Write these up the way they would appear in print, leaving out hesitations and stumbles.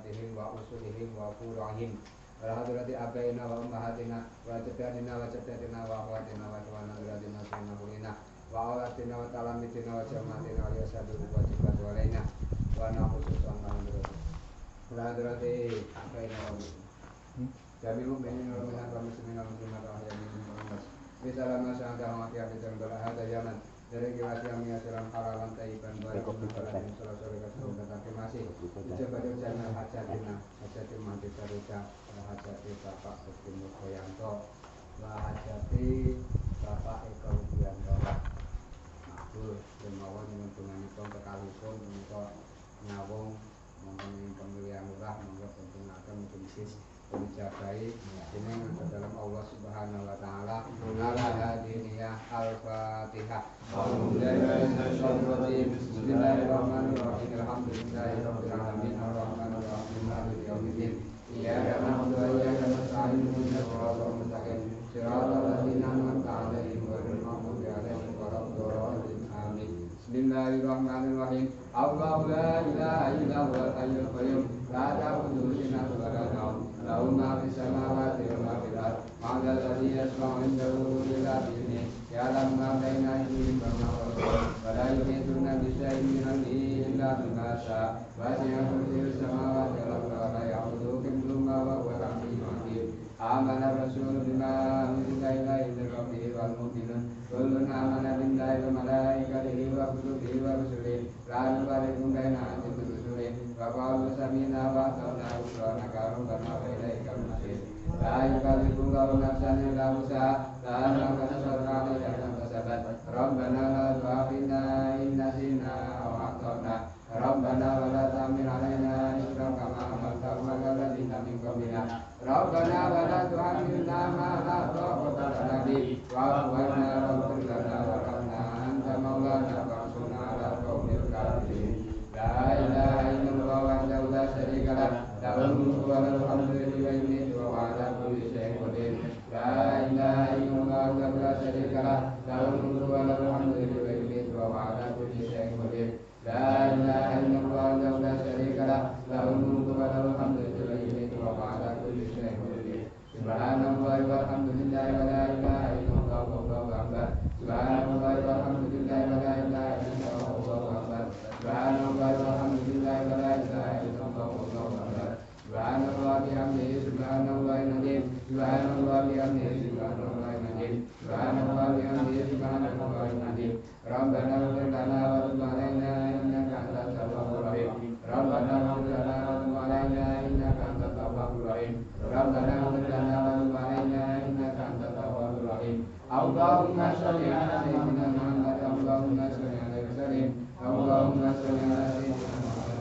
amwatihim wa usulihim wa furu'ihim wa hadrati abaina wa ummahatina wa jaddatina wa jaddatina wa akhwatina wa ikhwana biradina sayyidina kulina wa awlatina wa talamitina wa jamatina wa yasadu wa jibat wa laina wa nakhusus wa nahamdurus wa hadrati abaina wa jami mu'minin wa mu'minat wa muslimin wa muslimat wa ahyamin wa ummas bisalama sa'adah wa maqiyamitan balahada yaman dari kiwasi yang menghasilkan halalan taiban baik dan salah-salah kasih dan masih dicoba jangan hajatin mati saruja hajati bapak Buktimu Koyanto hajati bapak Eko Widianto makbul demawan menguntunganipun kekalipun untuk nyawung mengenai pemilihan lurah monggo pentungaken bisnis dijabai ini dalam Allah Subhanahu wa taala ala hadiniyah al-fatihah bismillahirrahmanirrahim alhamdulillahirabbil alamin arrahmanir rahim maliki yaumiddin iyyaka na'budu wa iyyaka nasta'in ihdinas siratal mustaqim siratal ladzina an'amta 'alaihim ghairil maghdubi 'alaihim waladdallin amin bismillahirrahmanirrahim Allahu la ilaha illa huwal hayyul qayyum la ta'khudhuhu sinatun wa la nawm lahu ma fis samawati wa ma fil ardh man dhal ladzi yashfa'u 'indahu illa bi'idhnihi ya'lamu ma bayna aydihim wa ma khalfahum wa la yuhituna bi shay'in min 'ilmihi illa bima sha'a wasi'a kursiyyuhu samawati wal arda wa la ya'uduhu hifdhuhuma wa huwal 'aliyyul 'azim amana ar-rasulu bima unzila ilayhi min rabbihi wal mu'minun kullun amana billahi wa malaikatihi wa kutubihi wa rusulihi la nufarriqu baina ahadin min rusulihi wa qalu sami'na wa ata'na ghufranaka rabbana wa ilaikal masir la yukallifu Allahu nafsan illa wus'aha laha ma kasabat 'alaiha ma kasabat rabbana la tu'akhidhna in nasina aw akhtana rabbana wa la tahmil 'alaina isran kama hamaltahu 'alal ladzina min qablina rabbana wa la tu'akhidhna ma la taqata lana bihi wa'fu 'anna waghfir lana warhamna anta maulana fansurna 'alal qaumil kafirin la ilaha illallah wahdahu la syarika lah lahul mulku wa lahul hamdu wa yuhyi wa huwa 'ala kulli syai'in qadir la ilaha illallah wahdahu la syarika lah lahul mulku wa lahul hamdu wa yuhyi wa huwa 'ala kulli syai'in qadir la ilaha illallah wahdahu la syarika lah lahul mulku wa lahul hamdu wa yuhyi wa huwa 'ala kulli syai'in qadir subhanallahi walhamdulillahi wa la ilaha illallah wallahu akbar subhanallahi walhamdulillahi wa la ilaha illallah wallahu akbar subhanallahi walhamdulillahi wa la ilaha illallah wallahu akbar subhanallahi bihamdihi subhanallahil azim subhanallahi bihamdihi subhanallahil azim subhanallahi bihamdihi subhanallahil azim rabbana ighfir lana wa tub 'alaina innaka antat tawwabur rahim rabbana ighfir lana wa tub 'alaina innaka antat tawwabur rahim rabbana ighfir lana wa tub 'alaina innaka antat tawwabur rahim Allahumma shalli 'ala sayyidina Muhammad Allahumma shalli 'ala sayyidina Allahumma shalli 'ala sayyidina Muhammad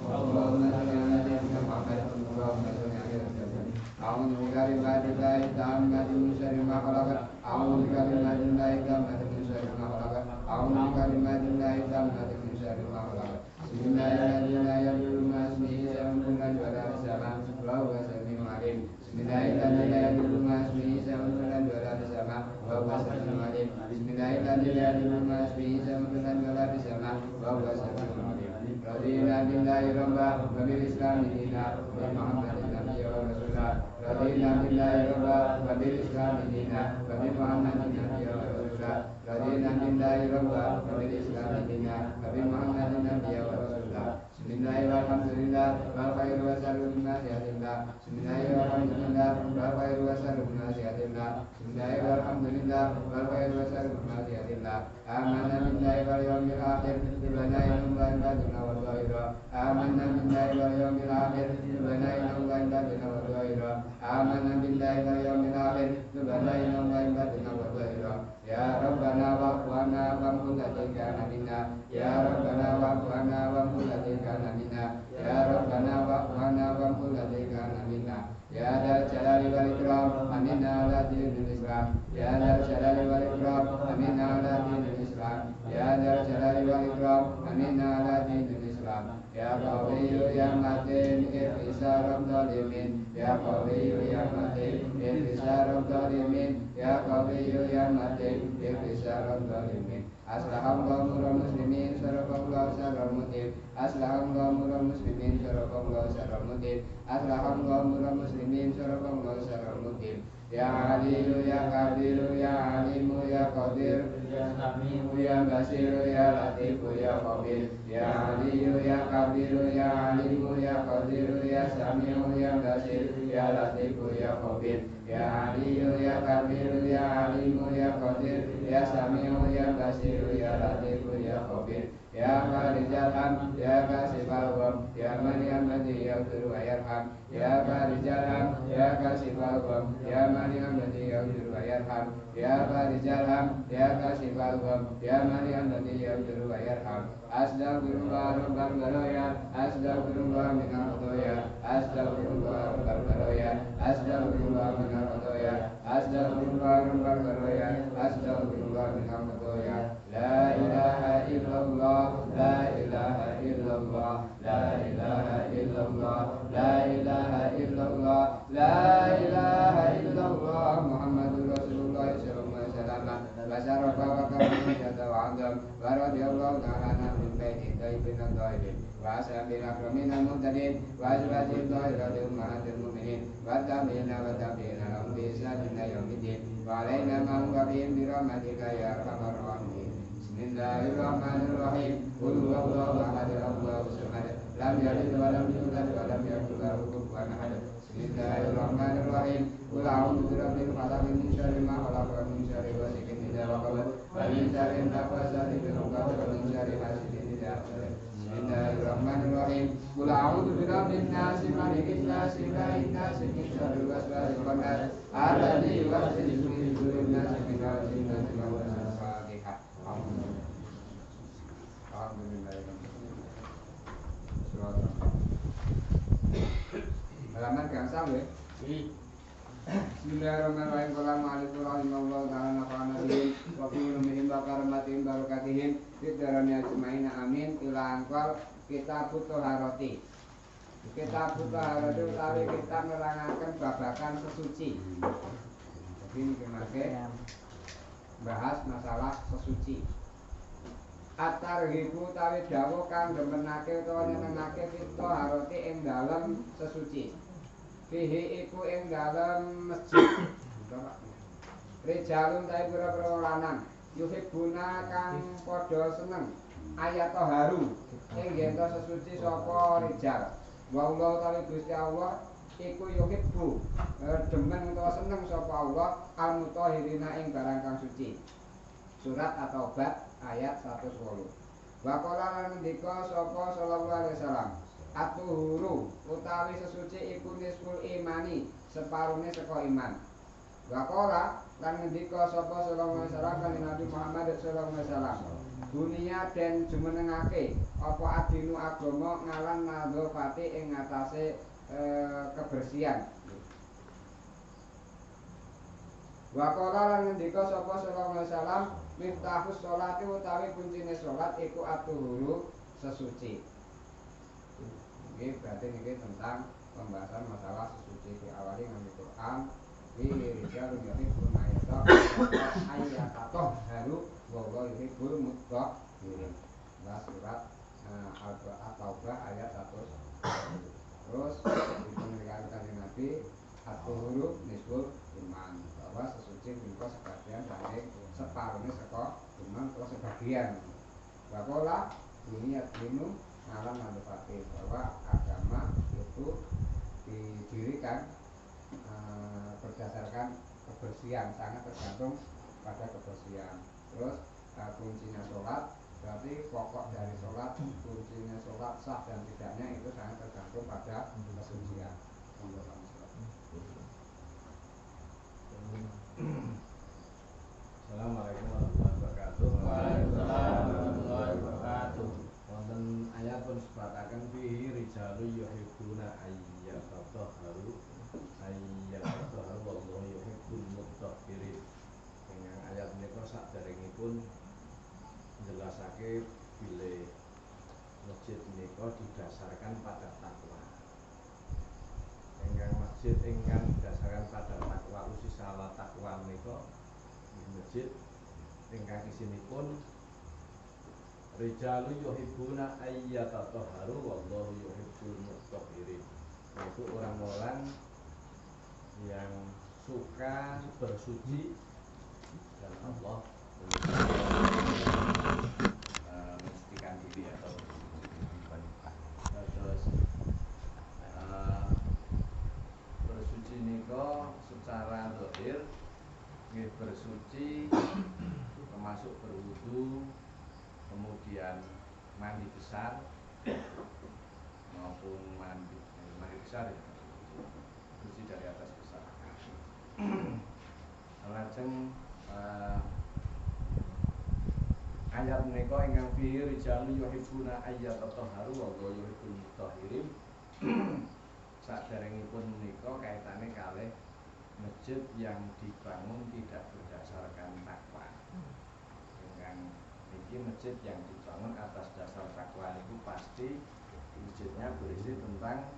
Allahumma shalli 'ala sayyidina Muhammad Allahumma shalli 'ala sayyidina A'udzu bikalimatillahi tammati min syarri ma khalaq a'udzu bikalimatillahi tammati min syarri ma khalaq a'udzu bikalimatillahi tammati min syarri ma khalaq bismillahirrahmanirrahim la yadurru ma ismihi shay'un fil ardi wa la fis samaa'i wa huwa samii'un 'aliim bismillahirrahmanirrahim la yadurru ma ismihi shay'un fil ardi wa la fis samaa'i wa huwa samii'un 'aliim bismillahirrahmanirrahim la yadurru ma ismihi shay'un fil ardi wa la fis samaa'i wa huwa samii'un 'aliim radina billahi rabba wa bil islami dina wa muhammadin nabiyya wa rasulah radina billahi rabba wa bil islami dina wa bi muhammadin nabiyya wa rasulah radina billahi rabba wa bil islami dina wa bi muhammadin nabiyya wa rasulah bismillahirrahmanirrahim walhamdulillah wal khairu wa sharru min nasihatillah bismillahirrahmanirrahim walhamdulillah wal khairu wa sharru min nasihatillah bismillahirrahmanirrahim walhamdulillah wal khairu wa sharru min nasihatillah amanna billahi wal yawmil akhir bana ilallahi badina wa dhahira amanna billahi wal yawmil akhir bana ilallahi badina wa dhahira amanna billahi wal yawmil akhir bana ilallahi badina wa dhahira ya rabbana wa'fana wa'fu ladika minna ya rabbana wa'fana wa'fu ladika minna ya rabbana wa'fana wa'fu ladika minna ya dal jalali wal ikram aminna ala dinil islam ya dal jalali wal ikram aminna ala dinil islam ya dal jalali wal ikram aminna ala dinil islam ya qawiyyu ya matin ihtisaram zalimin ya qawiyyu ya matin ihtisaram zalimin ya qawiyyu ya matin ihtisaram zalimin aslahallahu muslimin sarafallahu salam mutim Aslahumullah muslimin syarafallahu syarral mudin. Aslahumullah muslimin syarafallahu syarral mudin. Ya Aliyu ya Kabiru ya Alimu ya Qadir ya Samiu ya Basiru ya Latifu ya Khabir. Ya Aliyu ya Kabiru ya Alimu ya Qadiru ya Samiu ya Basiru ya Latifu ya Khabir. Ya Aliyu ya Kabiru ya Alimu ya Qadir ya Samiu ya Basiru ya Latifu ya Khabir. Ya Farijal Ham ya Kasifal Gham ya Man Yamadi Yaghfir wa Yarham. Ya Farijal Ham ya Kasifal Gham ya Man Yamadi Yaghfir wa Yarham. Ya Farijal Ham ya Kasifal Gham ya Man Yamadi Yaghfir wa Yarham. Astaghfirullah rabbal baraya astaghfirullah minal khotoya astaghfirullah rabbal baraya astaghfirullah minal khotoya astaghfirullah rabbal baraya astaghfirullah minal khotoya. La ilaha illallah la ilaha illallah la ilaha illallah la ilaha illallah la ilaha illallah Muhammadur Rasulullah sallallahu alaihi wasallam. Basyarafa wa karamah jata wa azam wa radiyallahu ta'ala min baiti tayyibin at-tahirin wa ashabil akramin al-muhtadin wa azwajil tahiratil ummahatil mu'minin wa tabi'ina lahum bi ihsanin ila yaumiddin wa alaina ma'hum bi rahmatika ya arhamar rahimin. Bismillahirrahmanirrahim. Qul huwallahu ahad Allahu samad lam yalid wa lam yulad wa lam yakul lahu kufuwan ahad. Bismillahirrahmanirrahim. Qul a'udzu birabbil falaq min syarri ma khalaq wa min syarri ghasiqin idza waqab wa min syarri nafasati fil 'uqad wa min syarri hasidin idza hasad. Bismillahirrahmanirrahim. Qul a'udzu birabbin nas malikin nas ilahin nas min syarril waswasil khannas alladzi yuwaswisu fi sudurin nas min al-jinnati wal ins. Halaman gangsal ya. Bismillahirrahmanirrahim. Qala ma'alifu rahimahullah ta'ala nafa'ana bihim wa fi ilmihim wa karamati barakatihim fid darani ajmaina amin. Ila angkal kitabut thaharati. Kitabut thaharati utawi kita nerangaken babagan sesuci. Jadi niki bahas masalah sesuci. At-tarhibu tawi dawuh kang demenake utawa nyenengake kita haroti ing dalem sesuci. Fihi iku ing dalem masjid. Rijalun tawi pira-pira lanang yuhibbuna kang padha seneng ayat haru ing yen sesuci sapa rijal. Wa Allah tawi Gusti Allah iku yuhibbu demen utawa seneng sapa Allah al-mutahhirina ing barang kang suci. Surat At-Taubah ayat 108. Wa qala lan ngendika sapa sallallahu alaihi wasallam, at-tuhuru utawi sesuci iku nisful imani, separone saka iman. Wa qala lan ngendika sapa sallallahu alaihi wasallam kanjeng Nabi Muhammad sallallahu alaihi wasallam, dunia den jumenengake apa adinu agama ngalan nadzafati ing ngatasé kebersihan. Wa qala lan ngendika sapa sallallahu alaihi wasallam, miftahus sholati utawi kuncine sholat iku at-tuhuru sesuci. Ini berarti ini tentang pembahasan masalah sesuci. Di awali dengan Quran di rijal yuhibbun ayatatoh haru wa yuhibbul mutahhirin. Surat At-Taubah ayat 100. Terus dikatakan Nabi at-tuhuru nisful iman, bahwa sesuci menika sebagian dari separuhnya saka iman atau sebagian. Bahwa dunia dinu ngalam manfaatnya, bahwa agama itu didirikan berdasarkan kebersihan, sangat tergantung pada kebersihan. Terus kuncinya sholat, berarti pokok dari sholat, kuncinya sholat sah dan tidaknya itu sangat tergantung pada kesucian. Assalamualaikum warahmatullahi wabarakatuh. Waalaikumsalam warahmatullahi wabarakatuh. Wonten ayat pun sebataken fihi rijalu yuhibbuna ayyatahharu wallahu yuhibbul mutahhirin. Dengan ayat menika saderengipun menjelasake bilih masjid menika didasarkan pada takwa. Ingkang masjid ingkang didasarkan pada takwa usi salah takwa menika masjid ingkang isinipun Rijalu yuhibbuna ayyatahharu wallahu yuhibbul mutahhirin. Yaitu orang-orang yang suka bersuci dan Allah mensucikan diri atau terus bersuci niko secara zahir nggih bersuci termasuk berwudu, kemudian mandi besar maupun mandi besar ya, suci dari atas besar. Lajeng ayat menika ingkang fihi rijalu yuhibbuna ayyatahharu wa yuhibbul mutahhirin. Saderengipun menika kaitane kalih masjid yang dibangun tidak berdasarkan takwa. Dengan iki masjid yang dibangun atas dasar takwa itu pasti masjidnya berisi tentang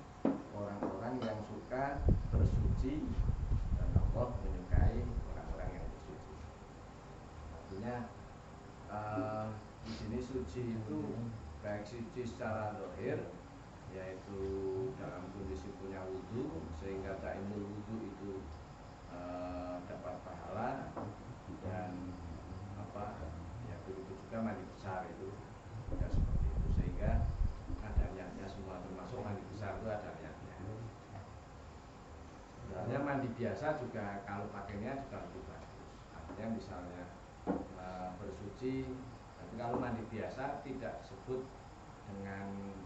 orang-orang yang suka bersuci dan Allah menyukai orang-orang yang bersuci. Artinya di sini suci itu baik suci secara zahir, yaitu dalam kondisi punya wudhu sehingga taimul wudhu itu dapat pahala, dan ya begitu juga mandi besar itu juga seperti itu, sehingga ada niatnya semua, termasuk mandi besar itu ada niatnya. Sebenarnya mandi biasa juga kalau pakainya juga lebih bagus. Artinya misalnya bersuci, tapi kalau mandi biasa tidak sebut dengan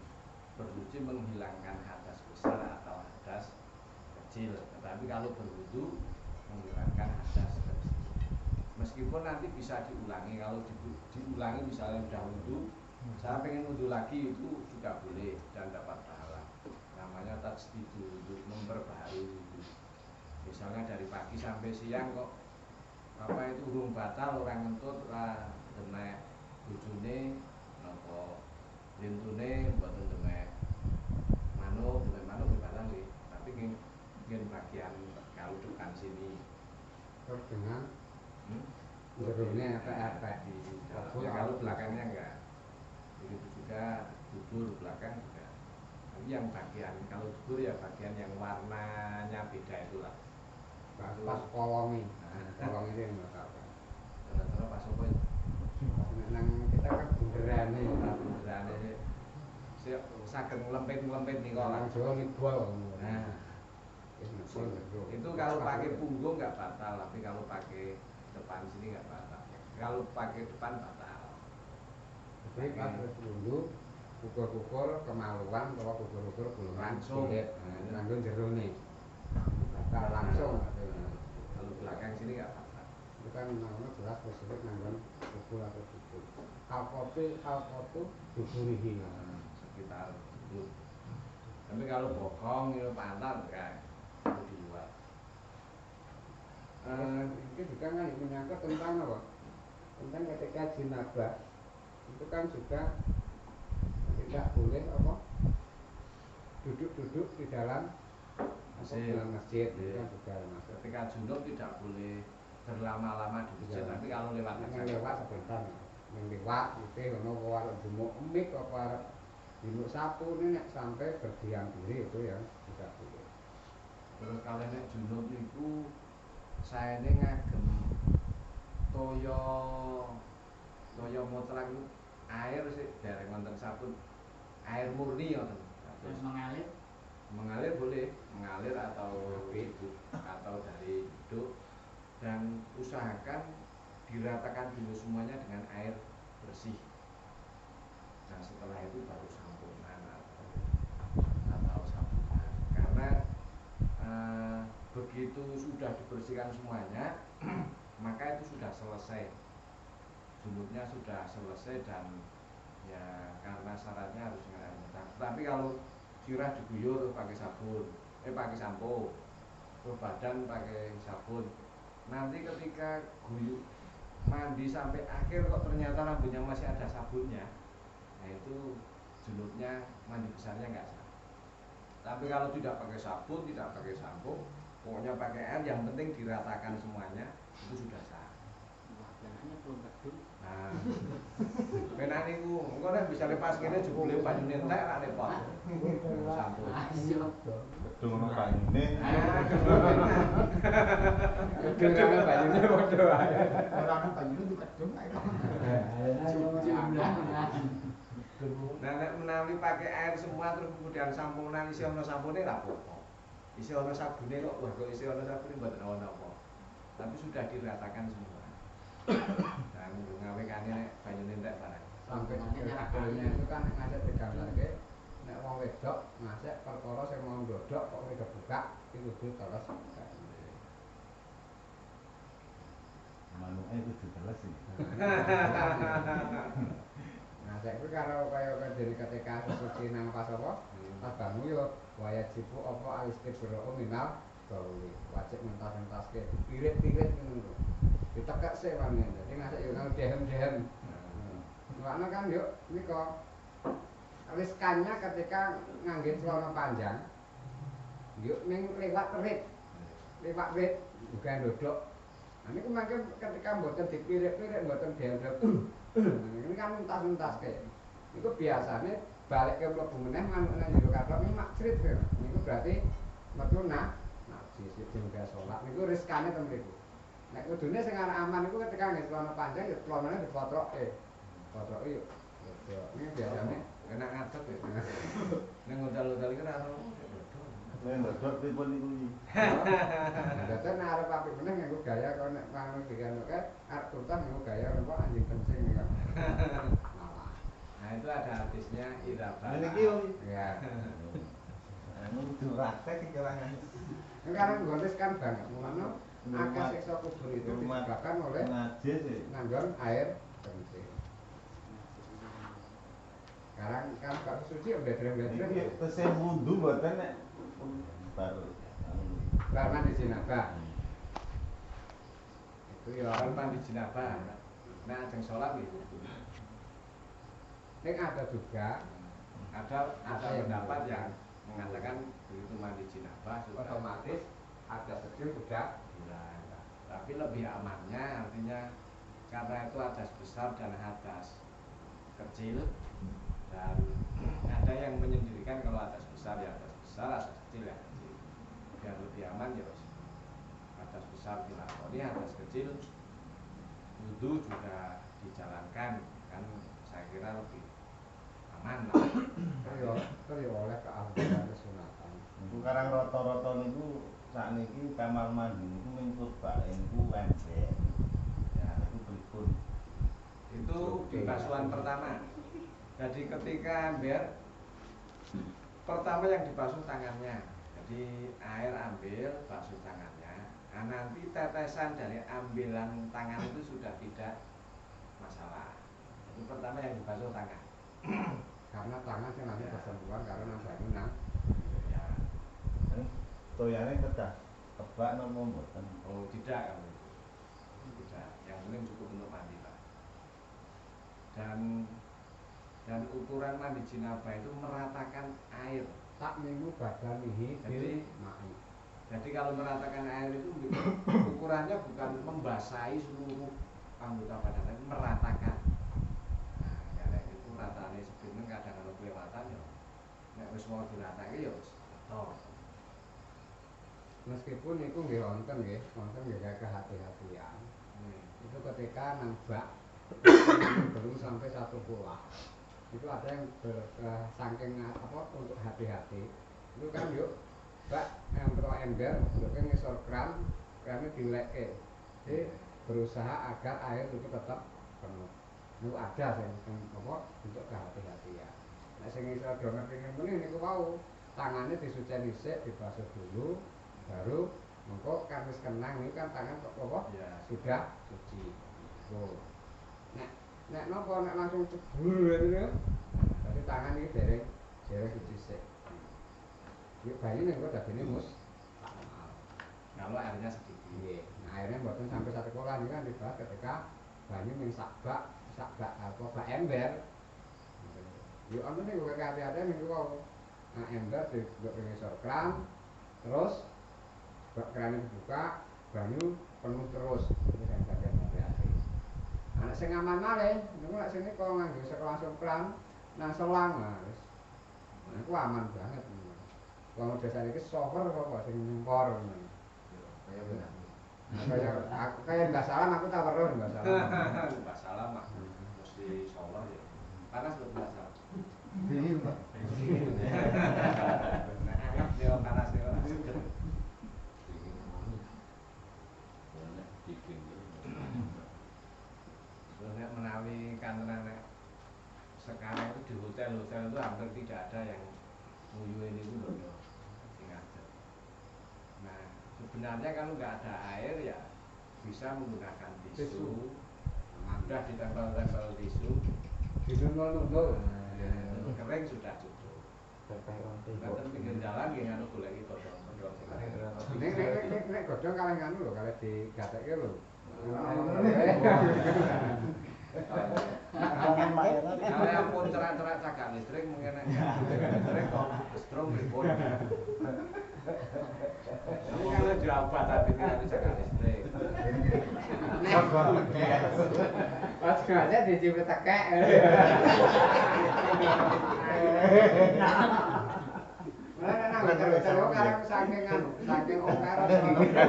bersuci menghilangkan hadas besar atau hadas kecil, tetapi kalau berwudu menghilangkan hadas kecil. Meskipun nanti bisa diulangi, kalau diulangi misalnya sudah wudu, saya pengen wudu lagi, itu juga boleh dan dapat pahala. Namanya tajdidul wudu, memperbaharui wudu. Misalnya dari pagi sampai siang kok itu urung batal, orang ngentut lah demek bojone napa lintune mboten demek manuk batal nggih, tapi nggih bagian kalau depan sini dengan jerone apa di dalamnya, kalau belakangnya enggak. Begitu juga dubur belakang juga. Tapi yang bagian kalau dubur ya bagian yang warnanya beda itulah. pas kolongi. Kolong itu yang batalkan. Terus pas apa? Nang kita kan bunderane. Bunderane saged nglempit-nglempit niku lah. Jawa ngibol. Nah, itu kalau pakai punggung nggak batal, tapi kalau pakai depan sini nggak batal. Kalau pakai depan batal. Jadi pas dulu ukur-ukur kemaluan kalau ukur-ukur belum langsung langsung jerone batal langsung. Kalau belakang sini nggak batal. Itu kan namanya jelas disebut nanggon ukur atau dubur. Alkotu duburihi sekitar dubur. Tapi kalau bokong itu pantat enggak, itu di luar. Ini juga kan menyangkut tentang apa? Tentang ketika jinabah itu kan juga tidak boleh apa? Duduk-duduk di dalam masjid itu kan juga masuk. Ketika junub tidak boleh berlama-lama di masjid, tapi kalau lewat sebentar, yang lewat itu ono warung jumuk emik apa jumuk sapu ini sampai berdiam diri itu ya tidak boleh. Terus kalau nek junub itu saya ini ngagem toyo mutlak itu air sih dari wonten sabun, air murni ya. Terus mengalir boleh, mengalir atau dari hidung, dan usahakan diratakan dulu semuanya dengan air bersih. Nah setelah itu baru sampunan atau sabunan, karena begitu sudah dibersihkan semuanya maka itu sudah selesai, junubnya sudah selesai, dan ya karena syaratnya harus dengan air mentah. Tapi kalau sirah diguyur pakai sabun, pakai sampo, terus badan pakai sabun, nanti ketika guyur mandi sampai akhir kok ternyata rambutnya masih ada sabunnya, nah itu junubnya mandi besarnya nggak sah. Tapi kalau tidak pakai sabun, tidak pakai sampo, pokoknya pakai air, yang penting diratakan semuanya, itu sudah sah. Wajananya belum betul. Nah, penak niku, engko nek bisa lepas kene jebule banyune entek ra repot. Sampun. Gedung ono banyune. Gedung ana banyune padha wae. Ora ana banyune dikedung ae. Nah, nek menawi pakai air semua terus kemudian sampunan isi ana sampune ra apa-apa. Isi ana sabune kok, wah kok isi ana sabune mboten ana-apa. Tapi sudah diratakan semua. Dan ngawekane nek banyune entek barang. Sampai akhirnya itu kan ngasih digambarke nek wong wedok ngasih perkara sing mau ndodok kok ora kebuka itu kudu terus. Manuke kudu teles iki. Nah, saya itu kalau kayak dari ketika suci nang pas apa, pas bangun yo wajib cipu apa alistibro minal gauli wajib mentas ke pirit ngono. Ditekek sik wae. Jadi ngasih yo nang dehem. Karena kan yuk nika riskannya ketika ngangge celana panjang. Yuk ning lewat rit. Lewat rit juga ndodok. Nah niku mangke ketika mboten dipirik-pirik mboten dehem. Ini kan entas kayak itu biasanya balik ke mlebu meneh manukne jero kathok iki mak crit ya. Niku berarti metu najis juga salat niku riskane ten mriku. Nek kudune sing arek aman niku ketika nggih celana panjang ya celanane dipotroke. Potroke yo. Ini biasane Enak ngadeg ya. Ning hotel-hotel iki ora ono. Nek ndodok pripun niku iki? dadi nek arep apik meneh nganggo gaya kok nek mangan diganoke arep tutah nganggo gaya apa anjing kencing kan. Nah, itu ada artisnya iraba. Niki yo. Ya. Anu kudu praktek iki ora ngene. Ini karena goris kan banget, mulanya akeh siksa kubur itu disebabkan oleh najis sih. nanggon air kencing. Sekarang kan bab suci ya bedrem-bedrem. Iki tesih wudu mboten nek bar Bar mandi jenabah. Itu ya Kalau mandi jenabah, nah ajeng sholat gitu. ini ada juga Ada yang pendapat yang mengatakan begitu mandi jenabah sudah otomatis ada kecil sudah hilang. Tapi lebih amannya artinya karena itu hadas besar dan hadas kecil, dan ada yang menyendirikan kalau hadas besar ya hadas besar, hadas kecil ya kecil. Biar lebih aman ya hadas besar dilakoni, hadas kecil wudu juga dijalankan, kan saya kira lebih aman lah. itu ya oleh keahlian kesunatan. niku karang rata-rata niku sakniki kamar mandi niku mingkut bae niku ember. Ya niku pripun? Itu di basuhan pertama. Jadi ketika ember pertama yang dibasuh tangannya. Jadi air ambil basuh tangannya. Nah, nanti tetesan dari ambilan tangan itu sudah tidak masalah. Itu pertama yang dibasuh tangan. Karena tangan sih nanti Ya. bersentuhan karena banyu nang Ya. Toyane kedah kebak napa mboten? Oh tidak kalau itu. Tidak. Yang penting cukup untuk mandi Pak. Dan ukuran mandi jenabah itu meratakan air. tak minggu badan ini Jadi- mai. Jadi kalau meratakan air itu ukurannya bukan membasahi seluruh anggota badan, tapi meratakan. Nah, karena itu rataane sebelumnya kadang kalau kelewatan ya, nek wis mau diratake ya wis betul. Meskipun itu nggih wonten nggih kayak kehati-hatian. Itu ketika nang bak belum sampai satu bola. Itu ada yang saking apa untuk hati-hati. Itu kan yuk bak yang pro ember untuk ngisor krannya dilekke. Jadi berusaha agar air itu tetap penuh. Itu ada sing apa untuk kehati-hatian. Nek sing ngisor donger pengin meneh niku wau tangannya disuceni dhisik, dibasuh dulu, baru mengko kan wis kenang niku kan tangan kok apa Ya. sudah suci. Tuh. Nek napa nek langsung cebul gitu ya. Berarti tangan iki dereng suci sik. Yuk bayi ning kok dadine mus. Kalau airnya sedikit. Iya. Nah, airnya mboten sampai satu kolam ini kan dibahas ketika banyu ning sak bak apa bak ember. Yuk anu ning kok hati-hati ning kok. Nah, ember ngisor kran terus bak kran dibuka, banyu penuh terus. Ini kan hati-hati. Nah, nek sing aman malih, niku nek sing kok nganggo sekelas sokran nang selang wis. Niku aman banget. Wong desa iki sofer kok sing nyempor ngono. Kaya benar. Kayak Mbak Salam aku tak weruh Mbak Salam. Mbak Salam mah mesti sholat ya. Panas betul Mbak Salam. Dingin, Pak. Nah, anggap dia panas dia ora seger. Terus nek menawi kantenan nek sekarang itu di hotel-hotel itu hampir tidak ada yang nguyuin itu loh. Nah, sebenarnya kalau nggak ada air ya bisa menggunakan tisu. Sudah ditempel-tempel tisu. Dinul-nul. Kering sudah cukup. Nanti pinggir jalan nggih anu goleki godhong-godhong sing kering. Nek godhong kalih nganu lho, kalih digatekke lho. Kalau pun cerak-cerak cagak listrik mungkin listrik kok strom pripun. Kalau diobat tapi tidak bisa cagak listrik. Pas aja dicipet tekek. Nah, terus karang saking ongkar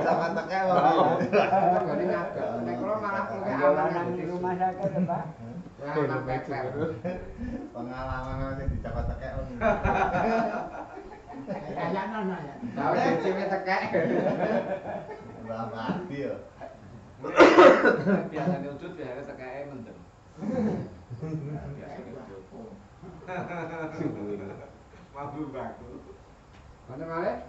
sama tekek kok. ngene ngadeg. Nek kula malah luwih aman di rumah sakit ya, Pak. aman pepper. Pengalaman sing dicapet tekek on. Kayanan ya. Tahu dicipet tekek. Mbak mati ya. Biasanya udut biasanya tekeke mendem. Biasanya udut. Mampu baku. Mana malih?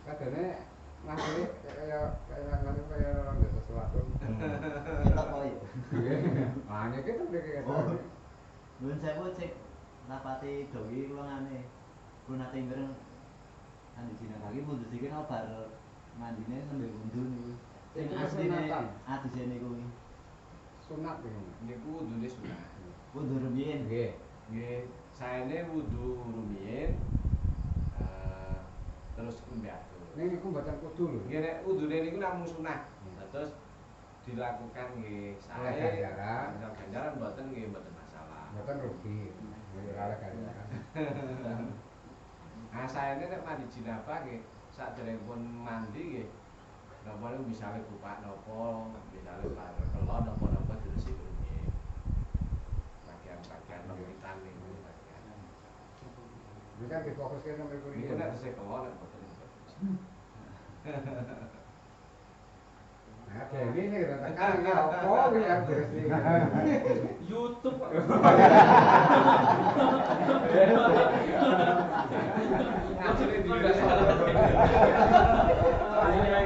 Kadene ngasih kaya orang desa sesuatu. Kita kok ya. Ah nek itu mriki Oh. Nuwun sewu cek rapati dogi kula ngene. Kula nate bareng andi dina kali mundur iki no bar mandine sambil mundur niku. Sing Itu asline sunatan. adise niku. Sunat iki. Niku wudune sunah. Mundur biyen. Nggih. Nggih, saene wudu rumiyin terus kumbiatu. Niku mboten kudu lho. Nggih nek wudune niku namung sunah. Terus dilakukan nggih sae Ganjaran. misal ganjaran mboten nggih mboten masalah. Mboten rugi. Ora oleh ganjaran. Nah, saene nek mandi jinabah nggih sakderengipun mandi nggih napa niku misale bupak napa, misale bar kelon napa-napa diresik nggih. Bagian-bagian pemitan niku bagian. Ini kan difokuske sampai kuwi. Niku nek tesih kelon nek mboten. Nah, Dewi ini kita tekan ini apa yang bersih? YouTube. Ngajine dhewe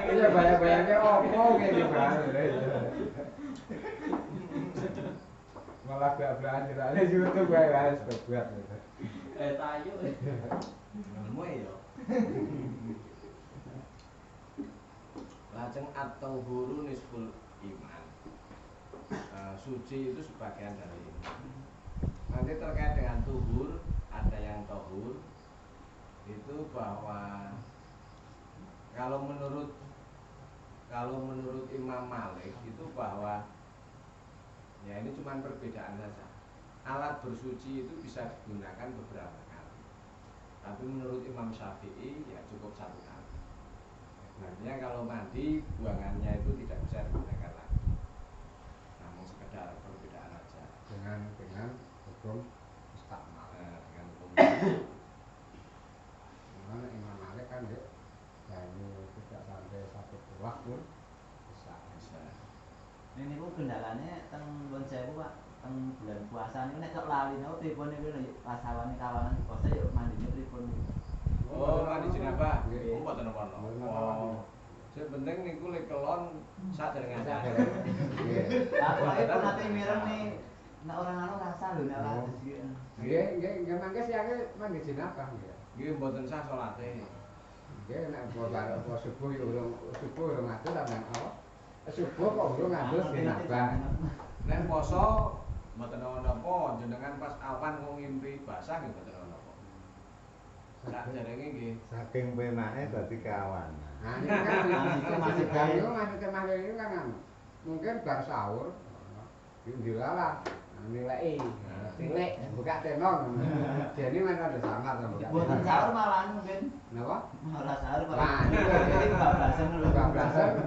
Iya bayang-bayangnya apa kayak gitu. Malah belak-belakan ceritanya YouTube kayak guys, buat. Tayo. Nemu ya. Lajeng atau huru nisful iman. Suci itu sebagian dari iman. Nanti terkait dengan tuhur, ada yang tohur itu bahwa kalau menurut Imam Malik itu bahwa ya ini cuma perbedaan saja. Alat bersuci itu bisa digunakan beberapa kali. Tapi menurut Imam Syafi'i ya cukup satu kali. Artinya kalau mandi buangannya itu tidak bisa digunakan lagi. Namun sekedar perbedaan aja. Dengan hukum istiqmal. Dengan hukum Mana Imam Malik kan dia banyu tidak sampai 1 buah pun bisa. bisa. Ini niku kendalanya teng Nuwun Sewu Pak, teng bulan puasa niku nek kok lali niku pripun niku pas awane kawanan di kota yo mandine pripun niku. Oh, mandi jenabah. Nggih. Oh, mboten napa-napa. Mboten napa-napa. Oh. Sing penting niku lek kelon saderenge aja. Nggih. Lah kok nate mireng nih nek orang anu rasa lho nek ora Oh. disi. Nggih, mangke siake mandi jenabah nggih. Nggih mboten sah salate. Nggih nek apa subuh yo urung ngatur sampean apa? Subuh kok urung ngatur jenabah. Nek poso mboten napa-napa, jenengan pas awan kok ngimpi basah nggih mboten napa-napa. Saderenge nggih. Saking penake dadi kawan. Nah, ini kan masih banyu, masih kemarin itu kan anu. mungkin bar sahur dilalah nilai tilik buka tenong jadi mana ada sangat buka Buat sahur malahan mungkin. kenapa? Malah sahur Nah, jadi bablasan lho.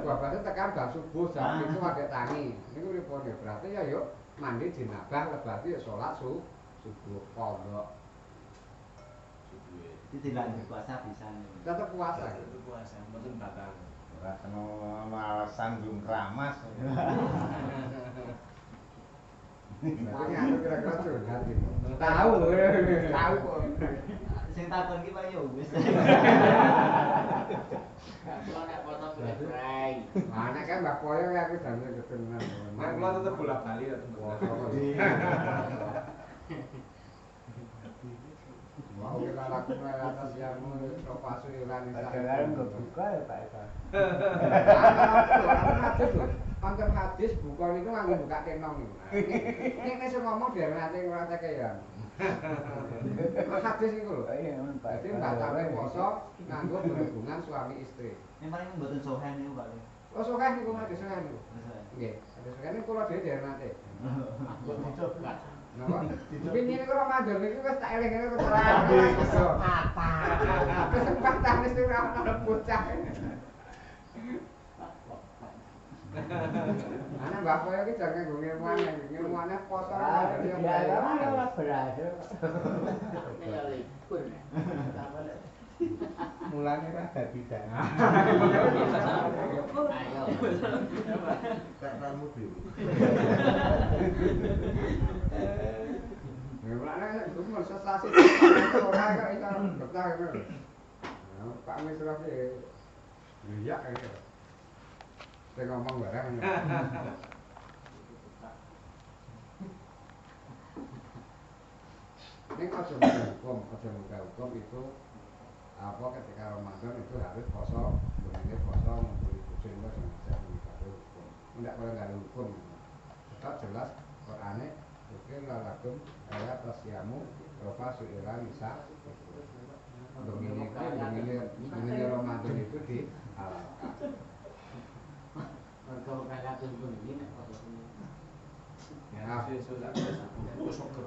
bablasan tekan jam subuh jam itu ada tangi ini pripun ya berarti ya yuk mandi jenabah lebati ya sholat subuh pondok Itu dilanjut puasa bisa nih. tetap puasa Itu puasa, mboten batal. Ora kena alasan belum keramas. Berarti aku kira-kira curhat gitu. Tahu kok. Sing takon ki Pak yo wis. Kalau nek foto berai. Anak kan Mbak Poyo ya aku jane ketenan. Nah, kula tetep bolak-balik ya, teman. Mau kita lakukan atas yang sofa suilan itu. Padahal enggak buka ya Pak Eka. Konten hadis buka itu nganggo buka kenong. Ini sing ngomong biar nanti ngrasa kaya. Hadis iku lho. Iya, Pak. Jadi batalnya poso nganggo berhubungan suami istri. Yang paling mboten sohen niku Pak. Oh sokan niku mati sokan niku. Sohen. Nggih, ada sokan niku kula dhewe biar nanti. Aku dicoba. Napa? Wingi niku Ramadan niku wis tak eling-eling kesempatan. Kesempatan wis ora ono bocah. Ana Mbak Poyo iki jangan ngilmuane poso Ah, ya ya ora berhasil. Ya libur. Mulane kan dadi dana. Ayo. Gak tamu dhewe. Mulane iku mung sesasi ora kok iso betah ngono. Pak Misra ki iya kaya. Saya ngomong barang. Ini aja muka hukum itu apa ketika Ramadan itu harus poso, ini poso membeli kucing itu sengaja mengikuti hukum. Tidak boleh nggak ada hukum. Tetap jelas Qurannya mungkin lalakum ayat tasyamu rofa suira nisa. Begini Ramadan itu dihalalkan. Kalau kakak tuntun ini Ya, sesuk tak aku syukur.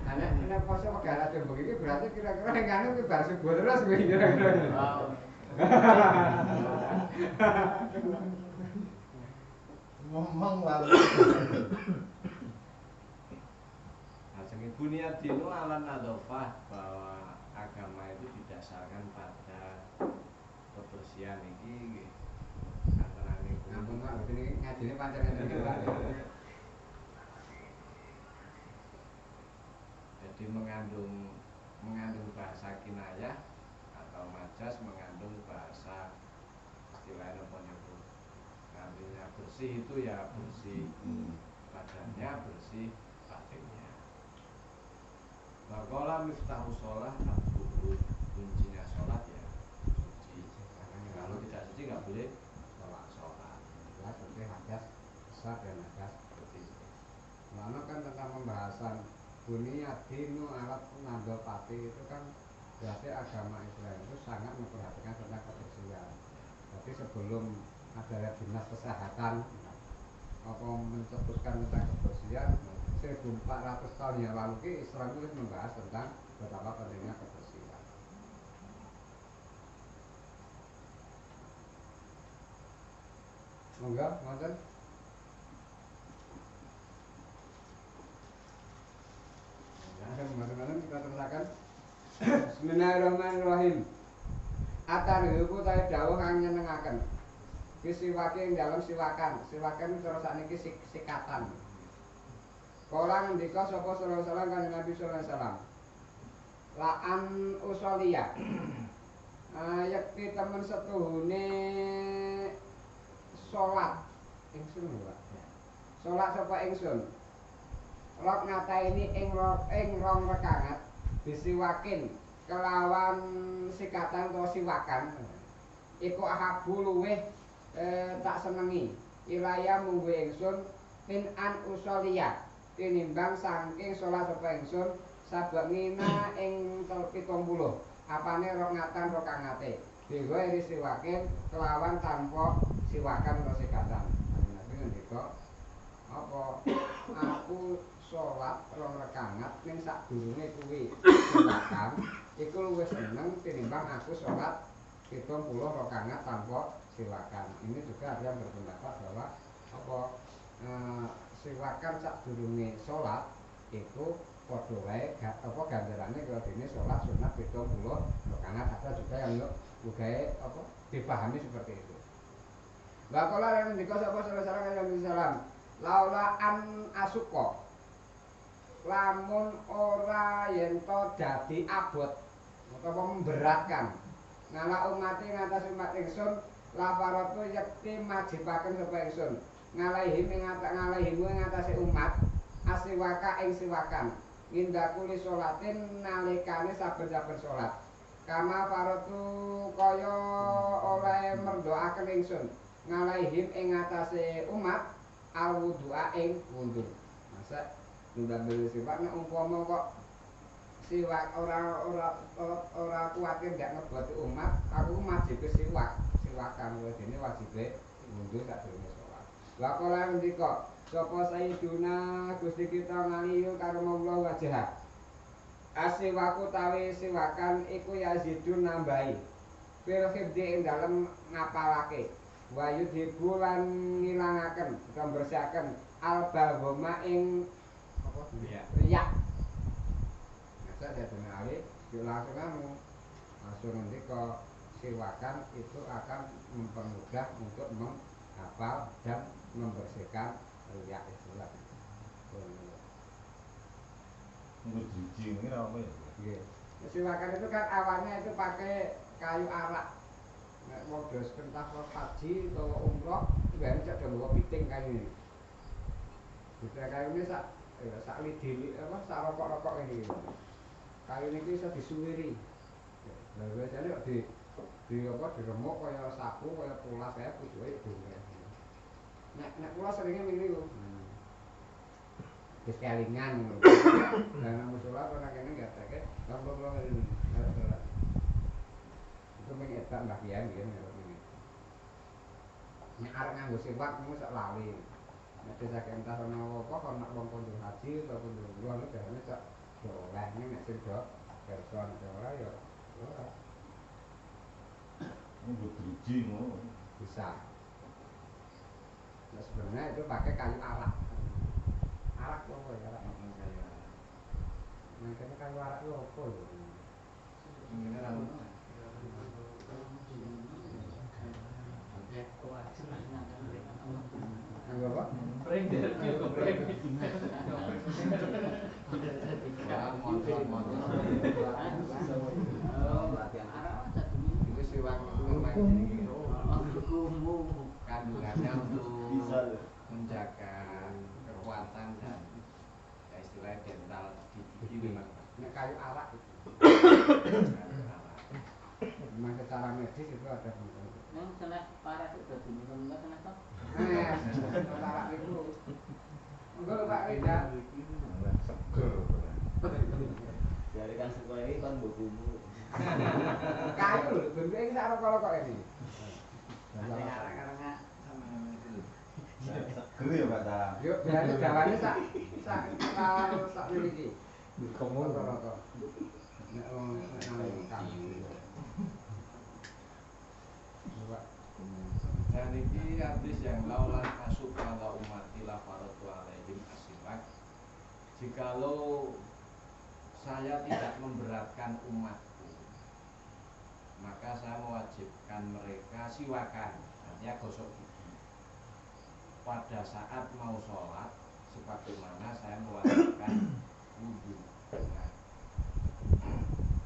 Ini poso megara tuh begini berarti kira-kira yang anu ki bar subuh terus kuwi kira-kira. Ngomong wae. Ajeng Bunia Dino ala nadofah bahwa agama itu didasarkan pada kebersihan iki antarane Ampun Pak, ini ngajine pancen ngene Pak. jadi mengandung bahasa kinayah atau majas mengandung bahasa istilahnya apa itu artinya bersih itu ya bersih badannya bersih batinnya. Maka miftahu sholah abduhu kuncinya sholat ya suci. Kalau tidak suci nggak boleh sholat. Ya seperti hadas besar dan hadas kecil. Lalu kan tentang pembahasan Bunia Dinu alat nandol pati itu kan berarti agama Islam itu sangat memperhatikan tentang kebersihan. Jadi sebelum ada dinas kesehatan apa mencetuskan tentang kebersihan 1400 tahun yang lalu ki Islam itu membahas tentang betapa pentingnya kebersihan. Monggo, ngoten. Kemarin kita teruskan. Bismillahirrahmanirrahim. Atariku tahe dawuh kang nyenengaken. Kisiwake ing dalem siwakan. Siwakan cara sakniki sikatan. Kala ngendika sapa sallallahu alaihi wasallam kanjeng Nabi sallallahu alaihi wasallam. La'an usoliyah. Yakti temen setuhune salat ingsun lho Pak. Salat sapa ingsun. Rok ngataini ing rong rakaat disiwakin kelawan sikatan utawa siwakan. Iku ahabu luweh tak senengi. Ilaya munggu ingsun min an usoliyah. Tinimbang saking salat sapa ingsun sabengina ing 70. Apane rok ngatan rakaate. Dewa iri siwakin kelawan tanpa siwakan atau sikatan. ngendika apa aku sholat 2 rakaat ning sadurunge kuwi silakan iku luwih seneng tinimbang aku sholat 70 rakaat tanpa silakan. Ini juga ada yang berpendapat bahwa apa silakan sadurunge sholat itu padha wae apa ganjarane kaya dene sholat sunat 70 rakaat. Ada juga yang ugae apa dipahami seperti itu. Wa qala lan ngendika sapa sallallahu alaihi wasallam laula an asuqa lamun ora yen to dadi abot utawa memberatkan ngala umat ing atas umat ingsun la faratu yakti majibaken sapa ingsun ngalahi ing atase umat asiwaka ing siwakan ngindakuli sholatin nalikane saben-saben salat kama faratu kaya oleh merdoaken ingsun ngalaihim ing atase umat al-wudu'a ing wudu. Masa ndamel siwak nek umpama kok siwak ora kuwatir ndak ngeboti umat, aku wajib siwakan dene wajibe wudu sadurunge salat. Wa qala ndika sapa sayyiduna Gusti kita ngaliyu karemallahu wajha. Asiwaku tawi siwakan iku yazidun nambahi. Fil khibdi ing dalem ngapalake. Wa yudhibu lan ngilangaken utawa bersihaken albahoma ing apa riya. Masa dene ali yo langsung ngendika siwakan itu akan mempermudah untuk menghafal dan membersihkan riya istilah. Ngejiji ini apa ya? Nggih. Siwakan itu kan awalnya itu pakai kayu arak. Nek mau dos pentah haji atau umroh, biasanya cak bawa piting kayu ini. Piting kayu ini sak lidi apa sak rokok-rokok ini. Kayu ini bisa disuwiri. Nah, biasanya di apa diremuk kaya sapu, kaya pulas saya pucuke dongeng. Nek pulas seringnya minggu. Kelingan ngono. Lah nang musala ana kene gateke, lomba-lomba ini. Itu mengetak Mbah Kiai nggih ngene. Nek arep nganggo siwak mung sak lali. Nek desa entah ana apa kon nak wong kunjung haji utawa kunjung umroh nek jarane sak oleh nek sing do person ora ya ora. Ngejiji ngono. Bisa. Nah, sebenarnya itu pakai kayu arak. Arak apa ya arak? Makanya kayu arak itu apa ya? Ini kan Apa? Itu siwak kandungannya untuk menjaga kekuatan dan ya istilahnya dental gigi memang. Ini kayu arak itu. Memang secara medis itu ada Nang salah parah itu dadi minum enggak salah toh. arak itu. Enggak Pak Rida. Seger. Dari kan sekolah ini kan bukumu. Kayu lho, bentuknya sak rokok-rokok ini. Ada arang-arangnya sama itu. Seger ya Pak Ta. Yuk, berarti jawabannya sak miliki. Komun Rokok-rokok. Nek wong kayu. dan ini hadis yang laulan masuk ala umati la faratu alaihim asiwak. Jikalau saya tidak memberatkan umatku, maka saya mewajibkan mereka siwakan, artinya gosok gigi pada saat mau sholat, sebagaimana saya mewajibkan wudhu. Nah,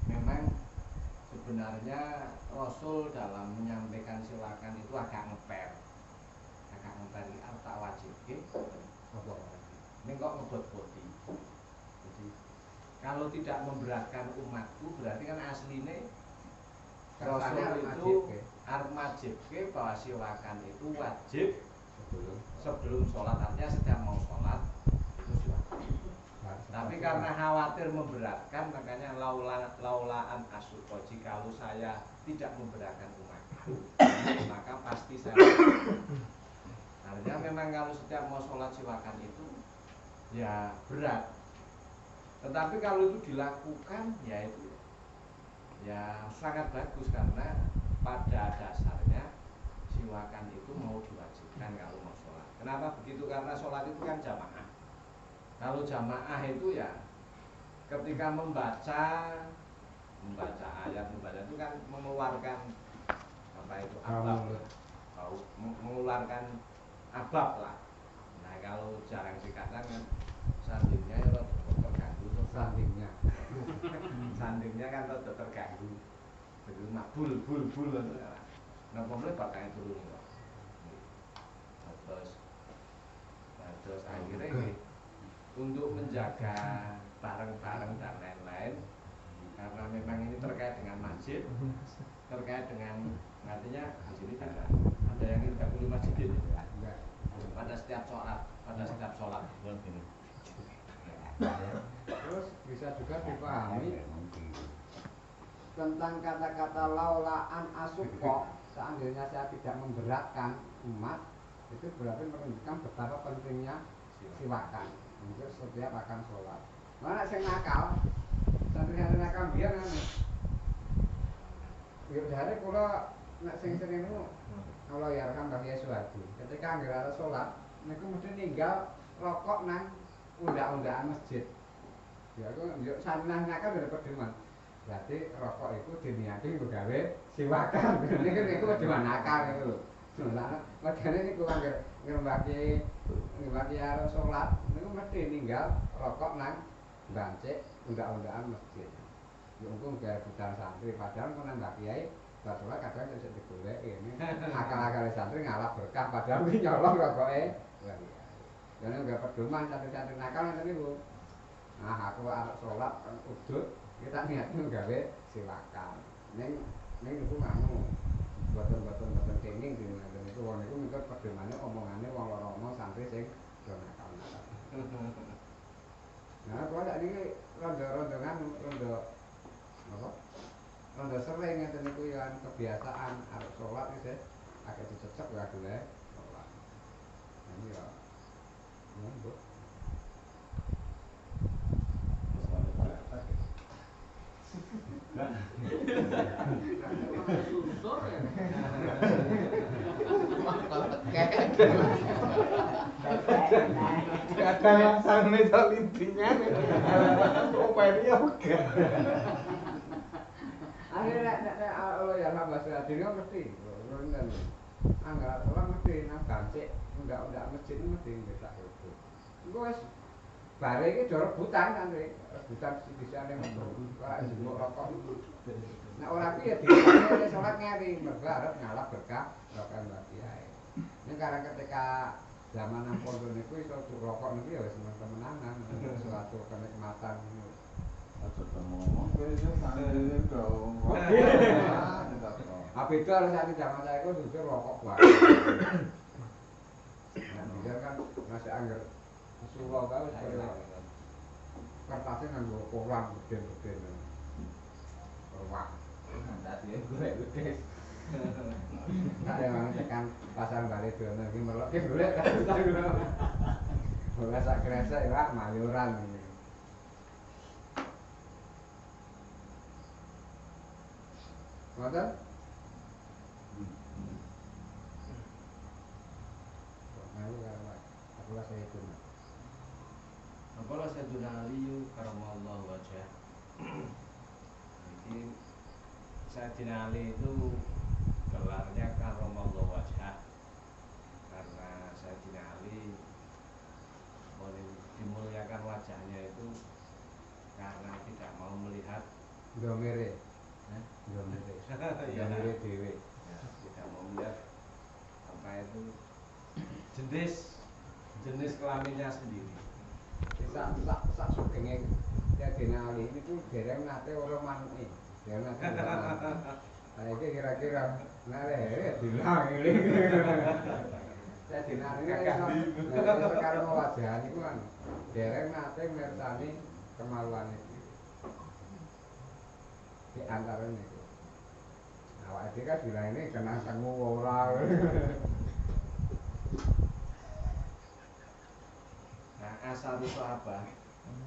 memang sebenarnya Rasul dalam menyampaikan silakan itu agak ngeper tak wajib ini kok ngebot-boti. Jadi kalau tidak memberatkan umatku berarti kan aslinya Rasul itu wajib bahwa silakan itu wajib sebelum sholat, artinya setiap mau sholat itu silakan. Tapi karena khawatir memberatkan, makanya laulaan asukoji, kalau saya tidak memberatkan umatku, maka pasti saya Artinya memang kalau setiap mau sholat siwakan itu ya berat. Tetapi kalau itu dilakukan ya itu ya sangat bagus karena pada dasarnya siwakan itu mau diwajibkan kalau mau sholat. Kenapa begitu? Karena sholat itu kan jamaah. Kalau jamaah itu ya ketika membaca ayat, membaca itu kan mengeluarkan apa itu abab, mengeluarkan abab lah. Nah kalau jarang dikatakan kan sandingnya ya terganggu, sandingnya kan terganggu, begitu bul nah pemulai pakai turun kok. Terus akhirnya ini untuk menjaga bareng-bareng dan lain-lain, karena memang ini terkait dengan masjid, terkait dengan artinya di sini ada yang 35 masjid ini pada setiap sholat. Terus bisa juga dipahami tentang kata-kata laulaan asukko, seandainya saya tidak memberatkan umat, itu berarti menunjukkan betapa pentingnya siwakan untuk setiap akan sholat. Mana yang nakal, santri-santri nakal biar kan? Biar dari kalau nak sering itu, kalau ya rekam bagi Yesuati, ketika nggak ada sholat, mereka mesti tinggal rokok nang undang-undangan masjid. Ya aku yuk santri nakal udah perdeman. Berarti rokok itu diniati gawe siwakan. Ini kan itu pedeman nakal gitu loh. Sebenarnya makanya ini kurang ngebagi arah sholat, itu mesti ninggal rokok nang bancik undang-undangan masjid. Ya untung gaya bukan santri, padahal kau nang kiai buat sholat kadang bisa digolek ini akal-akal santri ngalap berkah, padahal ini nyolong rokoknya. Jadi nggak pedoman santri-santri nakal nanti bu. Nah aku arah sholat udut, kita niatnya gawe silakan. Neng itu nganu. Buatan kenging di mana itu wong itu mikir pedomannya omongannya wong loro omong santri sing do nakal. Nah, kalau tak ini rondo sering ngeten niku ya kebiasaan arep salat wis agak dicecek ya dulu salat. Ini ya monggo. Susur ya. Ada yang sana intinya upaya oke. Akhirnya Allah ya Allah bahasa diri mesti. Anggar orang mesti nang bancik undang-undang masjid mesti bisa itu. Engko wis bare iki do rebutan kan rebutan sisi-sisine ora njemuk rokok. Nek ora piye dikene salat ngeri mergo arep ngalap berkah rokok Mbak Kiai. Nek karena ketika zaman nang pondok niku iso rokok niku ya wis temen-temenan suatu kenikmatan. Aja ngomong kowe iso sandene dong. Apa itu harus ada zaman saya itu jujur rokok banget. Nah, dia kan masih anggar suruh kau kertasnya nganggo koran gede-gede. Wah, tadi gue gede. Tak ada yang tekan pasar balik dulu lagi melok ki golek kan. Ora sak kresek ya mayuran. Ngoten? Apalah Sayyidina Ali karamallahu wajah. Jadi Sayyidina Ali itu gelarnya karamallahu wajah karena Sayyidina Ali dimuliakan wajahnya itu karena tidak mau melihat domire. Domire dewe. Tidak mau melihat apa itu jenis kelaminnya sendiri. Sak sugenge Sayyidina Ali niku dereng nate ora manuke. Dereng nate ora manuke. Lah iki kira-kira nare dilang iki. Sayyidina Ali iso karo wajah niku kan dereng nate mirsani kemaluan iki. Di antara niku. Awake dhewe kan bilang ini kena tengu ora. asal sahabat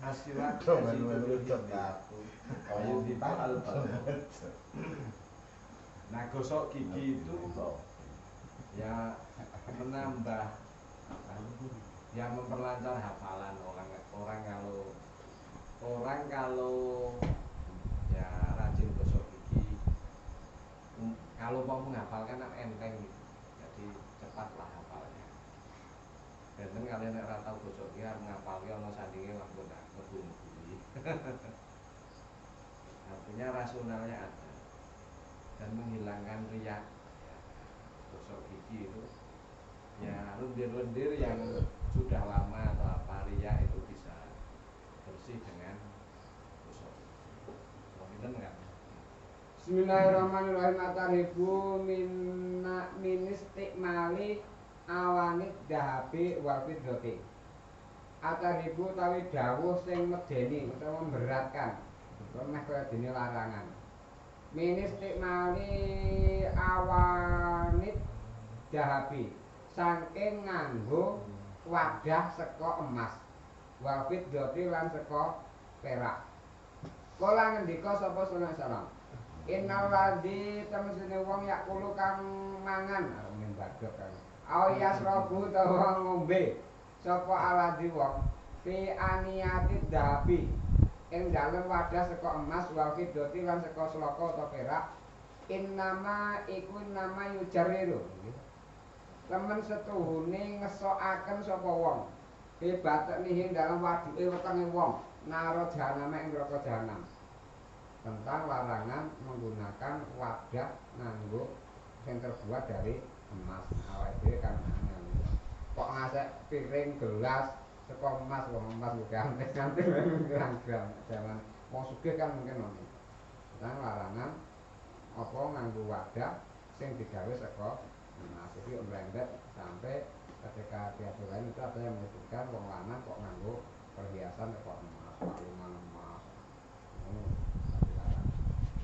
asyirat Coba kasih lu tujuh coba aku. Ayo dipal Nah gosok gigi itu ya menambah apa, ya memperlancar hafalan orang kalau ya rajin gosok gigi kalau mau menghafalkan kan enteng gitu jadi cepatlah hafalnya dan kalian nek ora tau gosok gigi arep ngapalke ana sandinge langsung tak ngebumi artinya rasionalnya ada dan menghilangkan riak ya, gosok gigi itu ya lendir-lendir yang sudah lama atau apa riak itu bisa bersih dengan gosok gigi. Mungkin kan? Bismillahirrahmanirrahim. Ataribu min istiqmali awanit dahabi wal fiddati. Ataribu tawi dawuh sing medeni utawa memberatkan meh kaya dene larangan. Min istiqmali awanit dahabi saking nganggo wadah saka emas wal fiddati lan saka perak. Kala ngendika sapa sallallahu alaihi wasallam innal ladzi temesine wong yakulu kang mangan arep badhe kan au yasrabu tawa ngombe sapa aladzi wong fi aniyatid dahabi ing dalem wadah saka emas wal fiddati lan saka sloka utawa perak innama iku nama yujarriru temen setuhune ngesokaken sapa wong fi batnihi dalam waduke wetenge wong naro jahanam ing neraka jahanam tentang larangan menggunakan wadah nganggo yang terbuat dari emas. Awake dhewe kan angel. Kok ngasek piring gelas saka emas wong emas ganti gram-gram. Zaman wong sugih kan mungkin ngono. Tentang larangan apa nganggo wadah sing digawe saka emas. Iki branded sampai ketika diaturan itu ada yang menyebutkan wong lanang kok nganggo perhiasan saka emas, kalungan emas.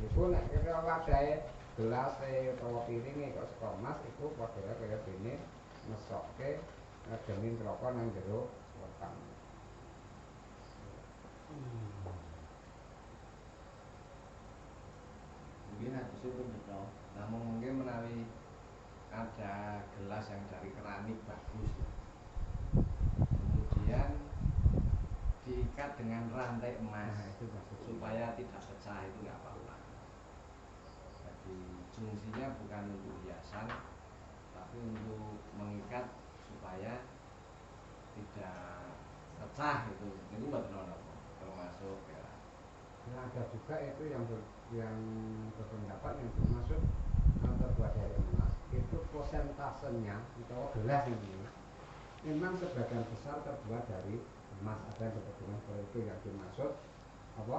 Iku nek kira wadahe gelas utawa piringe kok saka emas iku padha kaya dene mesokke ngedeni neraka nang jero weteng. Mungkin hadis itu betul. Namun mungkin menawi ada gelas yang dari keramik bagus, kemudian diikat dengan rantai emas supaya tidak pecah itu nggak apa-apa. Jadi fungsinya bukan untuk hiasan, tapi untuk mengikat supaya tidak pecah itu betul termasuk ya. Nah, ada juga itu yang berpendapat yang termasuk terbuat dari emas itu prosentasenya atau gelas ini memang sebagian besar terbuat dari emas. Ada yang berpedoman seperti itu yang dimaksud apa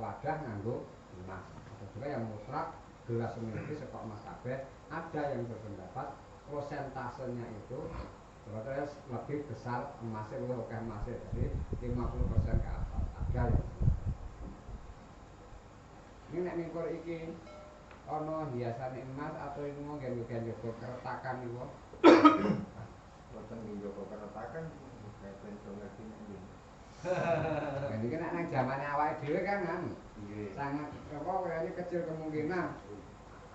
wadah nganggo emas. Ada juga yang mutlak gelas memiliki saka emas kabeh. Ada yang berpendapat prosentasenya itu sebetulnya lebih besar emasnya lebih oke emasnya jadi 50% ke atas. Ada yang ini nek mingkur iki ana hiasane emas atau ini mau gen-gen jogo keretakan iku. Boten njogo keretakan kayak penco ngerti nek. Nah, iki nek nang zamane awake dhewe kan Nggih. sangat apa kayaknya kecil kemungkinan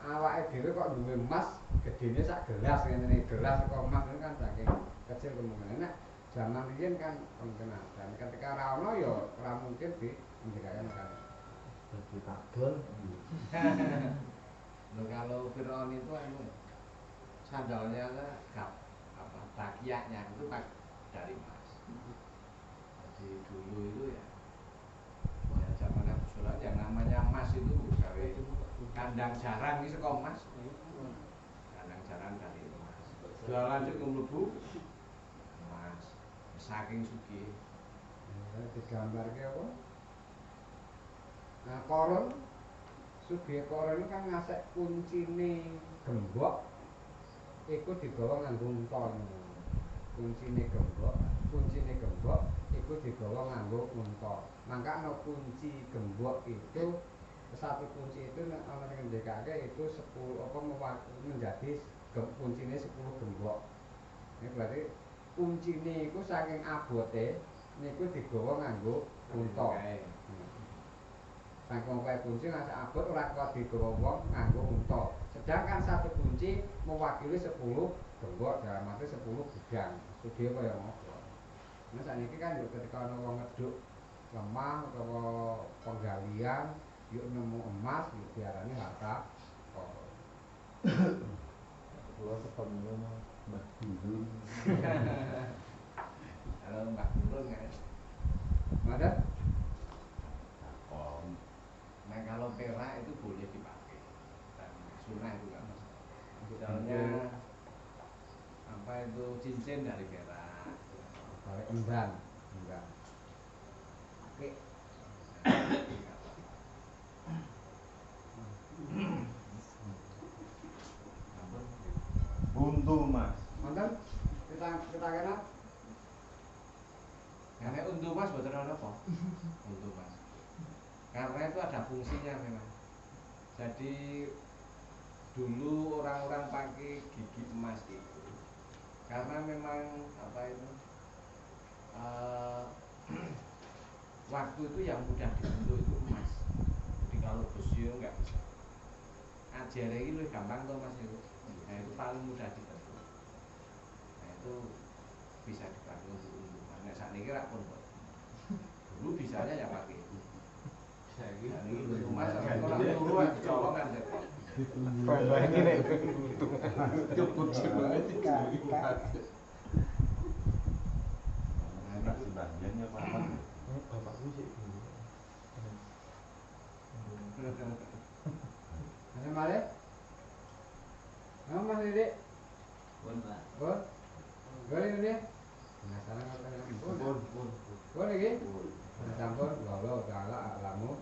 awake dhewe kok duwe emas gedene sak gelas ngene gelas kok emas itu kan saking kecil kemungkinan. Nek zaman riyen kan kemungkinan dan ketika ra ono ya ora mungkin dikandikaken kan. Jadi kadon. Loh kalau Fir'aun itu sandalnya apa takiaknya itu dari emas. Jadi dulu itu ya zaman Abu Sulaim yang namanya emas itu gawe kandang jarang ini saka emas. Kandang jarang dari emas. Jualan itu mlebu emas. Saking sugih. Digambarke apa? Nah, koron sugih koron kan ngasek kuncine gembok iku digawa nganggo unta. Kuncine gembok iku digawa nganggo unta. Mangka ana kunci gembok itu satu kunci itu ana sing ngendikake itu 10 apa menjadi kuncine 10 gembok. Ini berarti kuncine iku saking abote niku digawa nganggo unta. Saking kae kunci ngasih abot ora kok digawa wong nganggo unta. Sedangkan satu kunci mewakili 10 gembok dalam arti 10 bidang. Studi kaya ngopo. Nah saniki kan yo ketika ana wong ngeduk lemah utawa penggalian yuk nemu emas yuk diarani harta karun. Kulo ketemu Mbak Gurun. Kalau Mbak Gurun kan. Ada? Oh, Nah kalau perak itu boleh dipakai dan sunnah itu kan. Misalnya apa itu cincin dari perak. Kalau emban, enggak. Oke. buntu Mas. Wonten kita kena Karena untuk mas buat apa? Untuk mas. Karena itu ada fungsinya memang. Jadi dulu orang-orang pakai gigi emas itu karena memang apa itu waktu itu yang mudah dibentuk itu emas. Jadi kalau besi nggak bisa. Ajar ini lebih gampang tuh mas itu. Nah itu paling mudah dibentuk. Nah itu bisa dipakai untuk nah saat ini kira pun dulu bisanya ya pakai itu. Nah, ini untuk emas orang turun dicolongkan jadi. Ini nek untung. Cukup sebenarnya dikasih. Tak sebagiannya Pak. Bapakku sih. Ada male? Mas Didik? Pun Pak. Pun? Boleh ini? Penasaran apa yang pun? Pun lagi? Campur, galau, galak, alamu.